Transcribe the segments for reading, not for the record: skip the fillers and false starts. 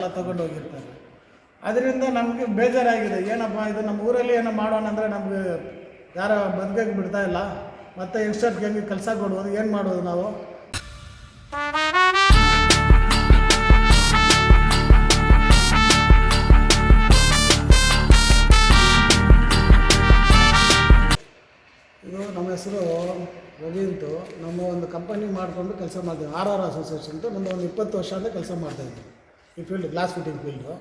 ಎಲ್ಲ ತಗೊಂಡು ಹೋಗಿರ್ತಾರೆ. ಅದರಿಂದ ನಮಗೆ ಬೇಜಾರಾಗಿದೆ. ಏನಪ್ಪ ಇದು ನಮ್ಮ ಊರಲ್ಲಿ ಏನೋ ಮಾಡೋಣ ಅಂದರೆ ನಮಗೆ ಯಾರ ಬದುಕಕ್ಕೆ ಬಿಡ್ತಾ ಇಲ್ಲ. ಮತ್ತು ಯಂಗ್ಸ್ಟರ್ಸ್ಗೆ ಹೆಂಗೆ ಕೆಲಸ ಕೊಡ್ಬೋದು, ಏನು ಮಾಡೋದು ನಾವು? ಇದು ನಮ್ಮ ಹೆಸರು ರವಿ ಅಂತು. ನಮ್ಮ ಒಂದು ಕಂಪನಿ ಮಾಡಿಕೊಂಡು ಕೆಲಸ ಮಾಡ್ತೀವಿ. RR ಅಸೋಸಿಯೇಷನ್ ಅಂತ ನಮ್ಮದು ಒಂದು 20 ವರ್ಷದಿಂದ ಕೆಲಸ ಮಾಡ್ತಾಯಿದ್ವಿ ಈ ಫೀಲ್ಡ್, ಗ್ಲಾಸ್ ಫಿಟ್ಟಿಂಗ್ ಫೀಲ್ಡು.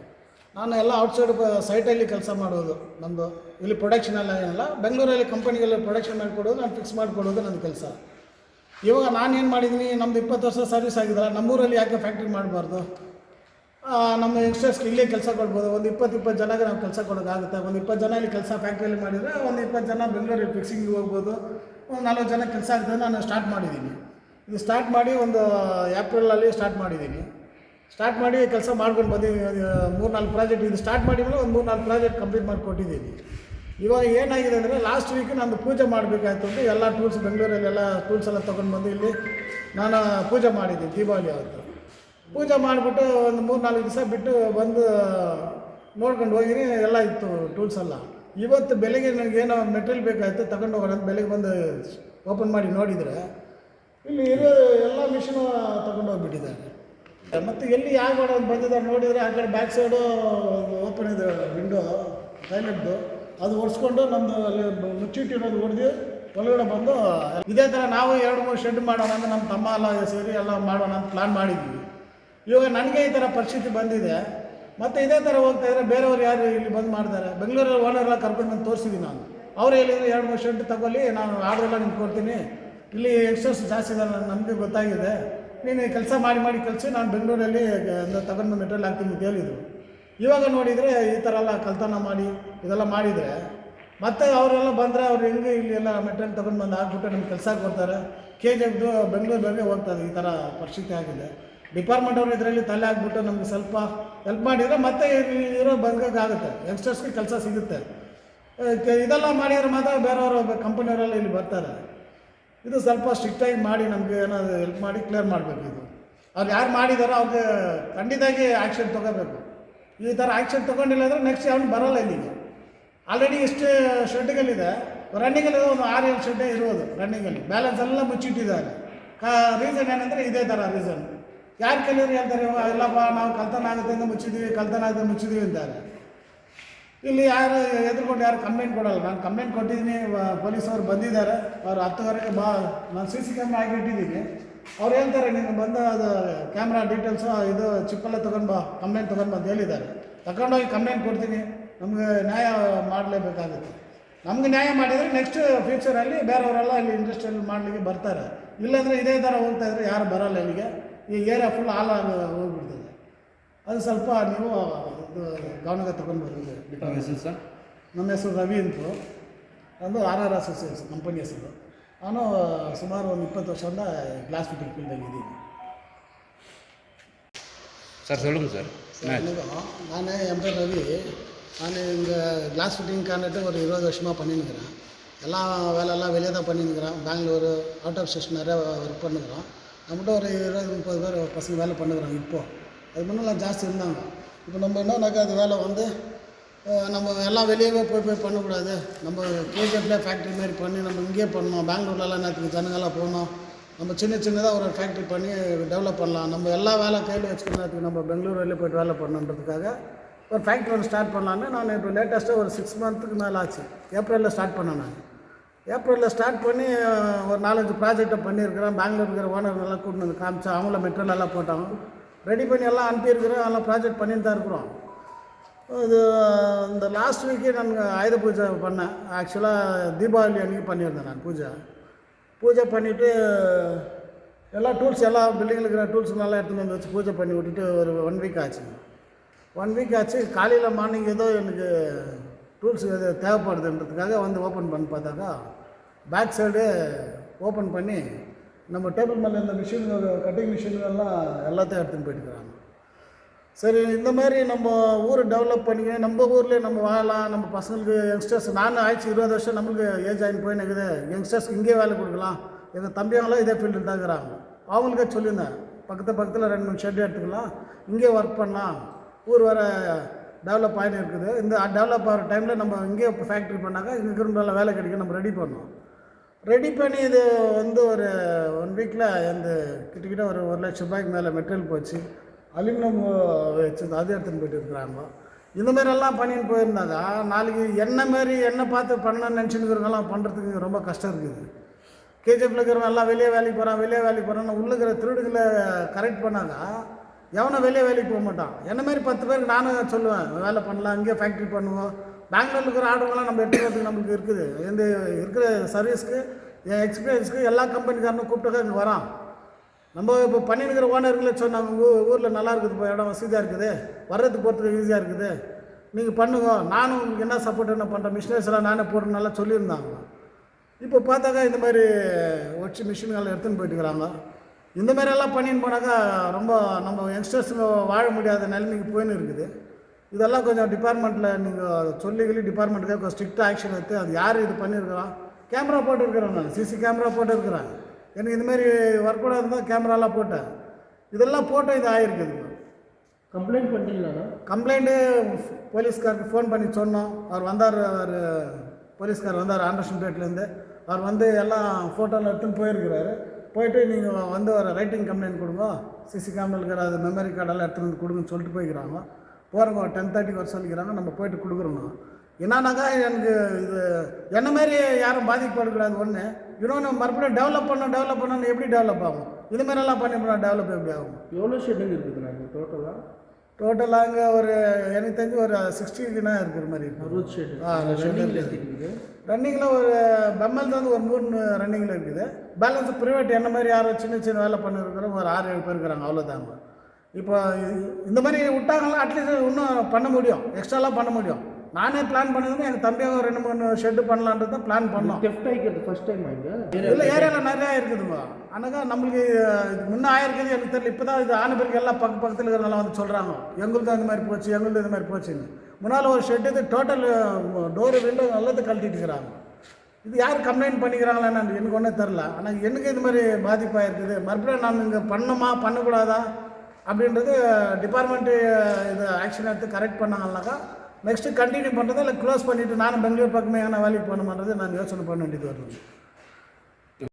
ನಾನು ಎಲ್ಲ ಔಟ್ಸೈಡ್ ಸೈಟಲ್ಲಿ ಕೆಲಸ ಮಾಡೋದು. ನಮ್ಮದು ಇಲ್ಲಿ ಪ್ರೊಡಕ್ಷನ್ ಎಲ್ಲ ಏನಿಲ್ಲ, ಬೆಂಗಳೂರಲ್ಲಿ ಕಂಪನಿಗೆಲ್ಲ ಪ್ರೊಡಕ್ಷನ್ ಮಾಡಿಕೊಡೋದು, ನಾನು ಫಿಕ್ಸ್ ಮಾಡಿಕೊಡೋದು ನನ್ನ ಕೆಲಸ. ಇವಾಗ ನಾನೇನು ಮಾಡಿದ್ದೀನಿ, ನಮ್ಮದು 20 ವರ್ಷ ಸರ್ವಿಸ್ ಆಗಿದ್ದಲ್ಲ, ನಮ್ಮೂರಲ್ಲಿ ಯಾಕೆ ಫ್ಯಾಕ್ಟ್ರಿ ಮಾಡಬಾರ್ದು? ನಮ್ಮ ಯಂಗ್ಸ್ಟರ್ಸ್ಗೆ ಇಲ್ಲೇ ಕೆಲಸ ಕೊಡ್ಬೋದು. ಒಂದು 20 ಜನಕ್ಕೆ ನಾವು ಕೆಲಸ ಕೊಡೋಕ್ಕಾಗುತ್ತೆ. ಒಂದು 20 ಜನ ಇಲ್ಲಿ ಕೆಲಸ ಫ್ಯಾಕ್ಟ್ರಿಯಲ್ಲಿ ಮಾಡಿದರೆ ಒಂದು 20 ಜನ ಬೆಂಗಳೂರಿಗೆ ಫಿಕ್ಸಿಂಗಿಗೆ ಹೋಗ್ಬೋದು. ಒಂದು 40 ಜನ ಕೆಲಸ ಆಗ್ತದೆ. ನಾನು ಸ್ಟಾರ್ಟ್ ಮಾಡಿದ್ದೀನಿ. ಇದು ಸ್ಟಾರ್ಟ್ ಮಾಡಿ ಒಂದು ಏಪ್ರಿಲಲ್ಲಿ ಸ್ಟಾರ್ಟ್ ಮಾಡಿದ್ದೀನಿ. ಸ್ಟಾರ್ಟ್ ಮಾಡಿ ಕೆಲಸ ಮಾಡ್ಕೊಂಡು ಬಂದಿದ್ದೀನಿ. 3-4 ಪ್ರಾಜೆಕ್ಟ್ ಇದು ಸ್ಟಾರ್ಟ್ ಮಾಡಿದ್ಮೇಲೆ ಒಂದು 3-4 ಪ್ರಾಜೆಕ್ಟ್ ಕಂಪ್ಲೀಟ್ ಮಾಡಿಕೊಟ್ಟಿದ್ದೀನಿ. ಇವಾಗ ಏನಾಗಿದೆ ಅಂದರೆ ಲಾಸ್ಟ್ ವೀಕ್ ನಂದು ಪೂಜೆ ಮಾಡಬೇಕಾಯ್ತು ಅಂತ ಎಲ್ಲ ಟೂಲ್ಸ್ ಬೆಂಗಳೂರಲ್ಲೆಲ್ಲ ಟೂಲ್ಸ್ ಎಲ್ಲ ತೊಗೊಂಡು ಬಂದು ಇಲ್ಲಿ ನಾನು ಪೂಜೆ ಮಾಡಿದ್ದೀನಿ. ದೀಪಾವಳಿ ಆವತ್ತು ಪೂಜೆ ಮಾಡಿಬಿಟ್ಟು ಒಂದು 3-4 ದಿವಸ ಬಿಟ್ಟು ಬಂದು ನೋಡ್ಕೊಂಡು ಹೋಗಿನಿ. ಎಲ್ಲ ಇತ್ತು ಟೂಲ್ಸ್ ಎಲ್ಲ. ಇವತ್ತು ಬೆಳಗ್ಗೆ ನನಗೇನೋ ಮೆಟೀರಿಯಲ್ ಬೇಕಾಯಿತು, ತಗೊಂಡು ಹೋಗೋಣ ಅಂತ ಬೆಳಗ್ಗೆ ಬಂದು ಓಪನ್ ಮಾಡಿ ನೋಡಿದರೆ ಇಲ್ಲಿ ಇರೋ ಎಲ್ಲ ಮಿಷಿನು ತೊಗೊಂಡು ಹೋಗ್ಬಿಟ್ಟಿದ್ದಾರೆ. ಮತ್ತು ಎಲ್ಲಿ ಯಾವ ಮಾಡೋದು ಬಂದಿದ್ದಾರೆ ನೋಡಿದರೆ ಆ ಕಡೆ ಬ್ಯಾಕ್ ಸೈಡು ಓಪನ್ ಇದೆ ವಿಂಡೋ ಟೈಲೆಟ್ದು, ಅದು ಒರೆಸ್ಕೊಂಡು ನಮ್ಮದು ಅಲ್ಲಿ ಮುಚ್ಚಿಟ್ಟಿರೋದು ಹೊಡೆದು ಒಳಗಡೆ ಬಂದು ಇದೇ ಥರ ನಾವು 2-3 ಶೆಡ್ ಮಾಡೋಣ ಅಂತ ನಮ್ಮ ತಮ್ಮ ಎಲ್ಲ ಸೇರಿ ಎಲ್ಲ ಮಾಡೋಣ ಅಂತ ಪ್ಲ್ಯಾನ್ ಮಾಡಿದ್ವಿ. ಇವಾಗ ನನಗೆ ಈ ಥರ ಪರಿಸ್ಥಿತಿ ಬಂದಿದೆ. ಮತ್ತು ಇದೇ ಥರ ಹೋಗ್ತಾಯಿದ್ರೆ ಬೇರೆಯವ್ರು ಯಾರು ಇಲ್ಲಿ ಬಂದು ಮಾಡ್ತಾರೆ? ಬೆಂಗಳೂರಲ್ಲಿ ಓನರೆಲ್ಲ ಕರ್ಕೊಂಡು ಬಂದು ತೋರಿಸಿದ್ದೀನಿ ನಾನು. ಅವ್ರು ಹೇಳಿದ್ರು 2-3 ಶೆಡ್ ತಗೊಳ್ಳಿ, ನಾನು ಆರ್ಡ್ರೆಲ್ಲ ನಿಮ್ಗೆ ಕೊಡ್ತೀನಿ, ಇಲ್ಲಿ ಎಕ್ಸ್ಟ್ರಸ್ ಜಾಸ್ತಿ ಇದೆ, ನಮಗೆ ಗೊತ್ತಾಗಿದೆ, ನೀನು ಕೆಲಸ ಮಾಡಿ ಕಳಿಸಿ, ನಾನು ಬೆಂಗಳೂರಲ್ಲಿ ತಗೊಂಡು ಮೆಟೀರಿಯಲ್ ಹಾಕ್ತೀನಿ ಅಂತ ಹೇಳಿದರು. ಇವಾಗ ನೋಡಿದರೆ ಈ ಥರ ಎಲ್ಲ ಕಳ್ತನ ಮಾಡಿ ಇದೆಲ್ಲ ಮಾಡಿದರೆ ಮತ್ತು ಅವರೆಲ್ಲ ಬಂದರೆ ಅವ್ರು ಹೆಂಗೆ ಇಲ್ಲಿ ಎಲ್ಲ ಮೆಟೀರಿಯಲ್ ತೊಗೊಂಡು ಬಂದು ಹಾಕ್ಬಿಟ್ಟು ನಮ್ಗೆ ಕೆಲಸ ಕೊಡ್ತಾರೆ. KGFದು ಬೆಂಗಳೂರಿಗೆ ಹೋಗ್ತಾರೆ. ಈ ಥರ ಪರಿಸ್ಥಿತಿ ಆಗಿದೆ. ಡಿಪಾರ್ಟ್ಮೆಂಟ್ ಅವರು ಇದರಲ್ಲಿ ತಲೆ ಹಾಕ್ಬಿಟ್ಟು ನಮಗೆ ಸ್ವಲ್ಪ ಹೆಲ್ಪ್ ಮಾಡಿದರೆ ಮತ್ತೆ ಇರೋ ಬಂಗಾಗುತ್ತೆ, ಯಂಗ್ಸ್ಟರ್ಸ್ಗೆ ಕೆಲಸ ಸಿಗುತ್ತೆ. ಇದೆಲ್ಲ ಮಾಡಿದರೆ ಮಾತ್ರ ಬೇರೆಯವರು ಕಂಪನಿಯವರೆಲ್ಲ ಇಲ್ಲಿ ಬರ್ತಾರೆ. ಇದು ಸ್ವಲ್ಪ ಸ್ಟ್ರಿಕ್ಟಾಗಿ ಮಾಡಿ ನಮಗೆ ಏನಾದರೂ ಹೆಲ್ಪ್ ಮಾಡಿ ಕ್ಲಿಯರ್ ಮಾಡಬೇಕು. ಇದು ಅವ್ರು ಯಾರು ಮಾಡಿದಾರೋ ಅವ್ರಿಗೆ ಖಂಡಿತವಾಗಿ ಆ್ಯಕ್ಷನ್ ತೊಗೋಬೇಕು. ಈ ಥರ ಆ್ಯಕ್ಷನ್ ತೊಗೊಂಡಿಲ್ಲ ಅಂದರೆ ನೆಕ್ಸ್ಟ್ ಅವ್ನು ಬರೋಲ್ಲ ಇಲ್ಲಿಗೆ. ಆಲ್ರೆಡಿ ಇಷ್ಟು ಶೆಡ್ಗಳಿದೆ, ರನ್ನಿಂಗಲ್ಲಿ ಒಂದು 6-7 ಶೆಡ್ಡೇ ಇರೋದು ರನ್ನಿಂಗಲ್ಲಿ. ಬ್ಯಾಲೆನ್ಸ್ ಎಲ್ಲ ಮುಚ್ಚಿಟ್ಟಿದ್ದಾರೆ. ರೀಸನ್ ಏನಂದರೆ ಇದೇ ಥರ ರೀಸನ್. ಯಾರು ಕೆಲವರು ಹೇಳ್ತಾರೆ, ಇಲ್ಲಪ್ಪ ನಾವು ಕಳ್ತನ ಆಗುತ್ತೆ ಅಂತ ಮುಚ್ಚಿದ್ದೀವಿ ಅಂತಾರೆ. ಇಲ್ಲಿ ಯಾರು ಎದುರ್ಕೊಂಡು ಯಾರು ಕಂಪ್ಲೇಂಟ್ ಕೊಡೋಲ್ಲ. ನಾನು ಕಂಪ್ಲೇಂಟ್ ಕೊಟ್ಟಿದ್ದೀನಿ, ಪೊಲೀಸವ್ರು ಬಂದಿದ್ದಾರೆ. ಅವ್ರು 10ಗಂಟೆಗೆ ನಾನು CC ಕ್ಯಾಮ್ರಾ ಆಗಿಟ್ಟಿದ್ದೀನಿ. ಅವ್ರು ಹೇಳ್ತಾರೆ, ನೀನು ಬಂದು ಅದು ಕ್ಯಾಮ್ರಾ ಡೀಟೇಲ್ಸು ಇದು ಚಿಪ್ಪೆಲ್ಲ ತೊಗೊಂಡು ಬಾ, ಕಂಪ್ಲೇಂಟ್ ತೊಗೊಂಡು ಬಂದು ಹೇಳಿದ್ದಾರೆ. ತಗೊಂಡೋಗಿ ಕಂಪ್ಲೇಂಟ್ ಕೊಡ್ತೀನಿ. ನಮಗೆ ನ್ಯಾಯ ಮಾಡಲೇಬೇಕಾಗುತ್ತೆ. ನಮ್ಗೆ ನ್ಯಾಯ ಮಾಡಿದರೆ ನೆಕ್ಸ್ಟ್ ಫ್ಯೂಚರಲ್ಲಿ ಬೇರೆಯವರೆಲ್ಲ ಇಲ್ಲಿ ಇಂಡಸ್ಟ್ರಿಯಲ್ಲಿ ಮಾಡಲಿಕ್ಕೆ ಬರ್ತಾರೆ. ಇಲ್ಲಾಂದರೆ ಇದೇ ಥರ ಹೋಗ್ತಾಯಿದ್ರೆ ಯಾರು ಬರೋಲ್ಲ ಇಲ್ಲಿಗೆ. ಈ ಏರಿಯಾ ಫುಲ್ ಹಾಲಾಗಿ ಹೋಗ್ಬಿಡ್ತದೆ. ಅದು ಸ್ವಲ್ಪ ನೀವು ಗಮನಕ್ಕೆ ತಗೊಂಡು ಬರ್ಬೋದು. ನಮ್ಮ ಹೆಸರು ರವಿ ಅಂತು. ನಂದು RR ಅಸೋಸಿಯೇಷನ್ ಕಂಪನಿ ಹೆಸರು. ನಾನು ಸುಮಾರು ಒಂದು 20 ವರ್ಷದಿಂದ ಗ್ಲಾಸ್ ಫಿಟ್ಟಿಂಗ್ ಫೀಲ್ಡಲ್ಲಿ ಇದ್ದೀನಿ. சார் சொல்லுங்கள் சார். நான் என் பேர் ரவி. நான் இங்கே கிளாஸ் ஃபிட்டிங் கான்ட்ராக்ட் ஒரு 20 வருஷமாக பண்ணின்னுக்கிறேன். எல்லாம் வேலையெல்லாம் வெளியே தான் பண்ணின்னுக்கிறேன். பெங்களூரு அவுட் ஆஃப் ஸ்டேஷன் நிறையா ஒர்க் பண்ணுக்கிறோம். நம்மகிட்ட ஒரு 20-30 பேர் பசங்க வேலை பண்ணுறாங்க. இப்போது அது முன்னெல்லாம் ஜாஸ்தி இருந்தாங்க. இப்போ நம்ம என்னன்னாக்கா அது வேலை வந்து நம்ம எல்லாம் வெளியவே போய் பண்ணக்கூடாது. நம்ம KGFல ஃபேக்ட்ரி மாதிரி பண்ணி நம்ம இங்கேயே பண்ணணும். பெங்களூர்லலாம் நேற்றுக்கு ஜனங்கள்லாம் போகணும். நம்ம சின்னதாக ஒரு ஃபேக்ட்ரி பண்ணி டெவலப் பண்ணலாம். நம்ம எல்லா வேலை கையில் வச்சுக்கிறதுக்கு நம்ம பெங்களூர் வெளியே போய்ட்டு வேலை பண்ணணுன்றதுக்காக ஒரு ஃபேக்ட்ரி ஒன்று ஸ்டார்ட் பண்ணலான்னு நான் இப்போ லேட்டஸ்ட்டாக ஒரு 6 மந்த்துக்கு மேலே ஆச்சு. ஏப்ரலில் ஸ்டார்ட் பண்ணேன். நான் ஏப்ரலில் ஸ்டார்ட் பண்ணி ஒரு 4-5 ப்ராஜெக்டை பண்ணியிருக்கிறேன். பெங்களூர் இருக்கிற ஓனர்லாம் கூட்டிட்டு வந்து காமிச்சா அவங்கள மெட்டீரியல் எல்லாம் போட்டாங்க, ரெடி பண்ணி எல்லாம் அனுப்பியிருக்கிறேன். எல்லாம் ப்ராஜெக்ட் பண்ணிட்டு தான் இருக்கிறோம். இது இந்த லாஸ்ட் வீக்கே நான் ஆயுத பூஜை பண்ணேன். ஆக்சுவலாக தீபாவளி அன்றைக்கி பண்ணியிருந்தேன். நான் பூஜை பண்ணிவிட்டு எல்லா டூல்ஸ் எல்லா பில்டிங்கில் இருக்கிற டூல்ஸ் நல்லா எடுத்துகிட்டு வந்து வச்சு பூஜை பண்ணி விட்டுட்டு ஒரு 1 வீக் ஆச்சு. 1 வீக் ஆச்சு. காலையில் மார்னிங் ஏதோ எனக்கு டூல்ஸ் எது தேவைப்படுதுன்றதுக்காக வந்து ஓப்பன் பண்ணி பார்த்தாக்கா பேக் சைடு ஓப்பன் பண்ணி நம்ம டேபிள் மேலே இந்த மிஷின் கட்டிங் மிஷின்கள்லாம் எல்லாத்தையும் எடுத்துன்னு போயிட்டுருக்காங்க. சரி, இந்த மாதிரி நம்ம ஊரை டெவலப் பண்ணிக்க, நம்ம ஊர்லேயே நம்ம வாழலாம். நம்ம பசங்களுக்கு யங்ஸ்டர்ஸ், நானும் ஆயிடுச்சு 20 வருஷம், நம்மளுக்கு ஏஜ் ஆகி போய் நிற்குது. யங்ஸ்டர்ஸ்க்கு இங்கே வேலை கொடுக்கலாம். எங்கள் தம்பியவங்களாம் இதே ஃபீல்டில் தான் இருக்கிறாங்க. அவங்களுக்கே சொல்லியிருந்தேன், பக்கத்தில் 2-3 ஷெட் எடுத்துக்கலாம், இங்கே ஒர்க் பண்ணலாம். ஊர் வர டெவலப் ஆகிட்டு இருக்குது. இந்த டெவலப் ஆகிற டைமில் நம்ம இங்கேயே ஃபேக்ட்ரி பண்ணாக்கா இங்கே இருந்தாலும் வேலை கிடைக்கும். நம்ம ரெடி பண்ணோம். ரெடி பண்ணி இது வந்து ஒரு 1 வீக்கில் இந்த கிட்டத்தட்ட ஒரு 1 லட்ச ரூபாய்க்கு மேலே மெட்டீரியல் போச்சு. அலுமினியம் வச்சு அது எடுத்துன்னு போயிட்டு இருக்கிறாங்க. இந்த மாதிரியெல்லாம் பண்ணின்னு போயிருந்தாங்க. நாளைக்கு எண்ணெய் பார்த்து பண்ணணும்னு நினச்சின்னு பண்ணுறதுக்கு ரொம்ப கஷ்டம் இருக்குது. கேஜிஎஃப்ல இருக்கிறவங்க எல்லாம் வெளியே வேலைக்கு போகிறான்னு உள்ளே இருக்கிற திருடுகளை கரெக்ட் பண்ணாங்க. எவனும் வெளியே வேலைக்கு போக மாட்டான். என்ன மாதிரி 10 பேருக்கு நானும் சொல்லுவேன், வேலை பண்ணலாம், இங்கே ஃபேக்ட்ரி பண்ணுவோம். பெங்களூரில் இருக்கிற ஆர்டர்லாம் நம்ம எடுத்துக்கிறதுக்கு நம்மளுக்கு இருக்குது. இந்த இருக்கிற சர்வீஸ்க்கு என் எக்ஸ்பீரியன்ஸுக்கு எல்லா கம்பெனிக்காரனும் கூப்பிட்டு இங்கே வரான். நம்ம இப்போ பண்ணிருக்கிற ஓனர்களே சொன்னாங்க, ஊரில் நல்லா இருக்குது, இப்போ இடம் வசதியாக இருக்குது, வர்றதுக்கு போகிறதுக்கு ஈஸியாக இருக்குது, நீங்கள் பண்ணுங்க, நானும் உங்களுக்கு என்ன சப்போர்ட் என்ன பண்ணுறேன், மிஷினரிஸ் எல்லாம் நானே போடுறேன் நல்லா சொல்லியிருந்தாங்க. இப்போ பார்த்தாக்கா இந்த மாதிரி வச்சு மிஷின்கள் எடுத்துன்னு போயிட்டுக்கிறாங்க. இந்த மாதிரியெல்லாம் பண்ணின்னு போனாக்கா ரொம்ப நம்ம யங்ஸ்டர்ஸுங்க வாழ முடியாத நிலைமைக்கு போயின்னு இருக்குது. இதெல்லாம் கொஞ்சம் டிபார்ட்மெண்ட்டில் நீங்கள் சொல்லி டிபார்ட்மெண்ட்டுக்கே கொஞ்சம் ஸ்ட்ரிக்டாக ஆக்ஷன் எடுத்து அது யார் இது பண்ணியிருக்கிறான். கேமரா போட்டுருக்கிறேன், நான் சிசி கேமரா போட்டுருக்கிறேன். எனக்கு இதுமாரி வரக்கூடாது இருந்தால் கேமராலாம் போட்டேன். இதெல்லாம் போட்டு இது ஆகிருக்குது. கம்ப்ளைண்ட் பண்ணிட்டீங்களா? கம்ப்ளைண்ட்டு போலீஸ்காருக்கு ஃபோன் பண்ணி சொன்னோம். அவர் வந்தார், போலீஸ்கார் வந்தார் ஆண்டர்ஷன்பேட்லேருந்து. அவர் வந்து எல்லாம் ஃபோட்டோவில் எடுத்துன்னு போயிருக்கிறாரு. போயிட்டு நீங்கள் வந்து ஒரு ரைட்டிங் கம்ப்ளைண்ட் கொடுங்க, சிசி கேமரா இருக்கிற அது மெமரி கார்டெல்லாம் எடுத்துகிட்டு வந்து கொடுங்கன்னு சொல்லிட்டு போய்க்கிறாங்க. போகிறவங்க 10:30 வர சொல்லிக்கிறாங்க. நம்ம போயிட்டு கொடுக்குறோங்க. என்னன்னாக்கா எனக்கு இது என்ன மாதிரி யாரும் பாதிக்கப்படக்கூடாது. ஒன்று இன்னொன்று மறுபடியும் டெவலப் பண்ணணும் எப்படி டெவலப் ஆகும்? இது மாதிரிலாம் பண்ணி டெவலப் எப்படி ஆகும்? எவ்வளோ ஷெட்டுங்க இருக்குதுண்ணா டோட்டலாக அங்கே ஒரு எனக்கு தெரிஞ்சு ஒரு 60க்குனா இருக்கிற மாதிரி இருக்குது. 60 ஷெட். இருக்குது. ரன்னிங்கில் ஒரு பெம்மல் தான் ஒரு 3 ரன்னிங்கில் இருக்குது. பேலன்ஸ் ப்ரைவேட் என்ன மாதிரி யாரும் சின்ன வேலை பண்ணிருக்கிறோம் ஒரு 6-7 பேர் இருக்கிறாங்க, அவ்வளோதாங்க. இப்போ இந்த மாதிரி விட்டாங்கன்னா அட்லீஸ்ட் இன்னும் பண்ண முடியும், எக்ஸ்ட்ராலாம் பண்ண முடியும். நானே பிளான் பண்ணதுன்னா எங்கள் தம்பியாக 2-3 ஷெட்டு பண்ணலான்றது தான் பிளான் பண்ணோம். லெஃப்ட் ஆகிக்கிறது ஃபஸ்ட் டைம் ஆகிங்க இல்லை, ஏரியாவில் நிறையா இருக்குதுங்க. ஆனாக்கா நம்மளுக்கு முன்னே ஆயிருக்குது எனக்கு தெரியல. இப்போ தான் இது ஆனபிற்கு எல்லாம் பக்கத்தில் இருக்கிறனால வந்து சொல்கிறாங்க, எங்களுக்கும் இந்த மாதிரி போச்சு, எங்களுக்கும் இந்த மாதிரி போச்சுன்னு. முன்னால் ஒரு ஷெட்டு இது டோட்டல் டோரு விண்டோ நல்லது கழட்டிட்டு இருக்கிறாங்க. இது யார் கம்ப்ளைண்ட் பண்ணிக்கிறாங்களா எனக்கு ஒன்றும் தெரில. ஆனால் எனக்கு இது மாதிரி பாதிப்பாக இருக்குது. மறுபடியும் நான் இங்கே பண்ணணுமா பண்ணக்கூடாதா அப்படின்றது டிபார்ட்மெண்ட்டு இது ஆக்ஷன் எடுத்து கரெக்ட் பண்ணாங்கன்னாக்கா நெக்ஸ்ட்டு கண்டினியூ பண்ணுறது இல்லை க்ளோஸ் பண்ணிவிட்டு நானும் பெங்களூர் பக்கமே ஏன்னா வேலைக்கு போகணுமான்றது நான் யோசனை பண்ண வேண்டியது வருது.